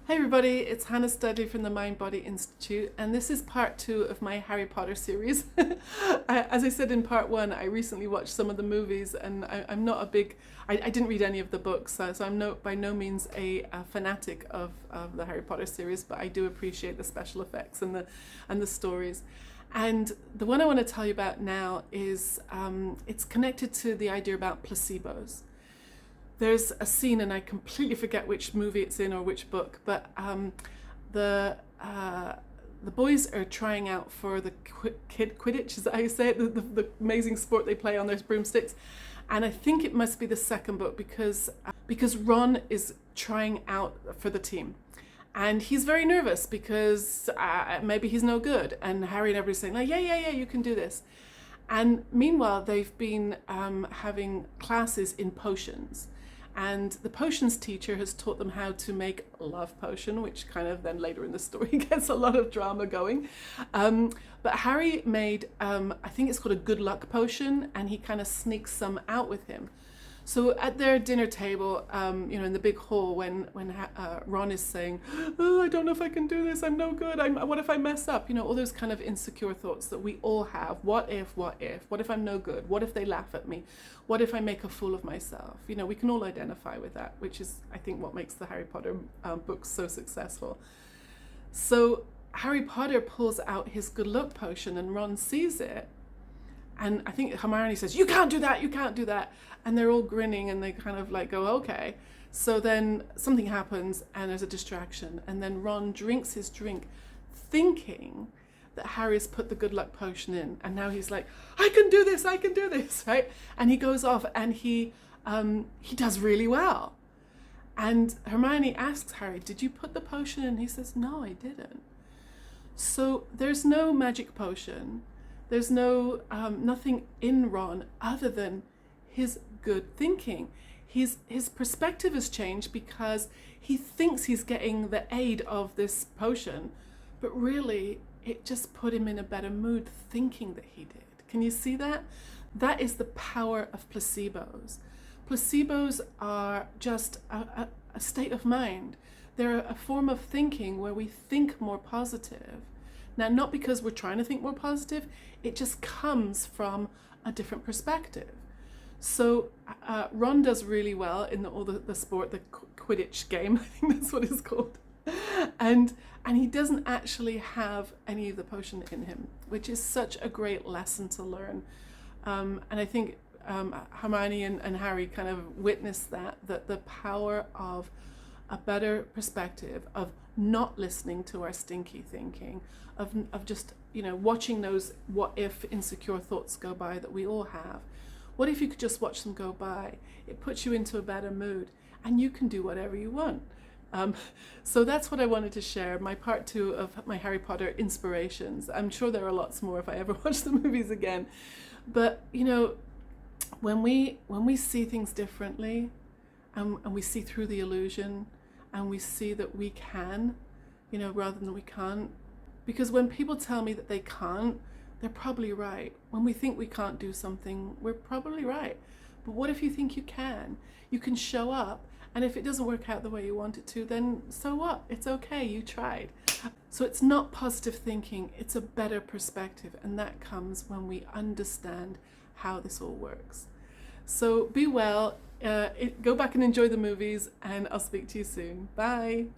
Hey everybody, it's Hannah Studley from the Mind Body Institute, and this is part 2 of my Harry Potter series. As I said in part 1, I recently watched some of the movies, and I'm not a big, I didn't read any of the books, so I'm by no means a fanatic of the Harry Potter series, but I do appreciate the special effects and the stories. And the one I want to tell you about now is, it's connected to the idea about placebos. There's a scene, and I completely forget which movie it's in or which book, but the boys are trying out for the Quidditch, is that how you say it? The amazing sport they play on their broomsticks. And I think it must be the second book because Ron is trying out for the team. And he's very nervous because maybe he's no good. And Harry and everybody's saying, like, yeah, you can do this. And meanwhile, they've been having classes in potions. And the potions teacher has taught them how to make a love potion, which kind of then later in the story gets a lot of drama going. But Harry made, I think it's called a good luck potion, and he kind of sneaks some out with him. So at their dinner table, in the big hall, when Ron is saying, "Oh, I don't know if I can do this. I'm no good. What if I mess up?" All those kind of insecure thoughts that we all have. What if? What if I'm no good? What if they laugh at me? What if I make a fool of myself? We can all identify with that, which is, I think, what makes the Harry Potter books so successful. So Harry Potter pulls out his good luck potion, and Ron sees it. And I think Hermione says, "You can't do that, you can't do that." And they're all grinning, and they kind of like go, okay. So then something happens, and there's a distraction. And then Ron drinks his drink thinking that Harry's put the good luck potion in. And now he's like, I can do this, right? And he goes off, and he does really well. And Hermione asks Harry, "Did you put the potion in?" He says, "No, I didn't." So there's no magic potion. There's no nothing in Ron other than his good thinking. His perspective has changed because he thinks he's getting the aid of this potion, but really it just put him in a better mood thinking that he did. Can you see that? That is the power of placebos. Placebos are just a state of mind. They're a form of thinking where we think more positive. Now, not because we're trying to think more positive, it just comes from a different perspective. So Ron does really well in the sport, the Quidditch game, I think that's what it's called. And he doesn't actually have any of the potion in him, which is such a great lesson to learn. And I think Hermione and Harry kind of witnessed that the power of a better perspective, of not listening to our stinky thinking, of just watching those what if insecure thoughts go by that we all have. What if you could just watch them go by? It puts you into a better mood, and you can do whatever you want. So that's what I wanted to share, my part 2 of my Harry Potter inspirations. I'm sure there are lots more if I ever watch the movies again. But when we see things differently, and we see through the illusion, and we see that we can, rather than we can't. Because when people tell me that they can't, they're probably right. When we think we can't do something, we're probably right. But what if you think you can? You can show up, and if it doesn't work out the way you want it to, then so what? It's okay, you tried. So it's not positive thinking, it's a better perspective, and that comes when we understand how this all works. So be well, go back and enjoy the movies, and I'll speak to you soon. Bye.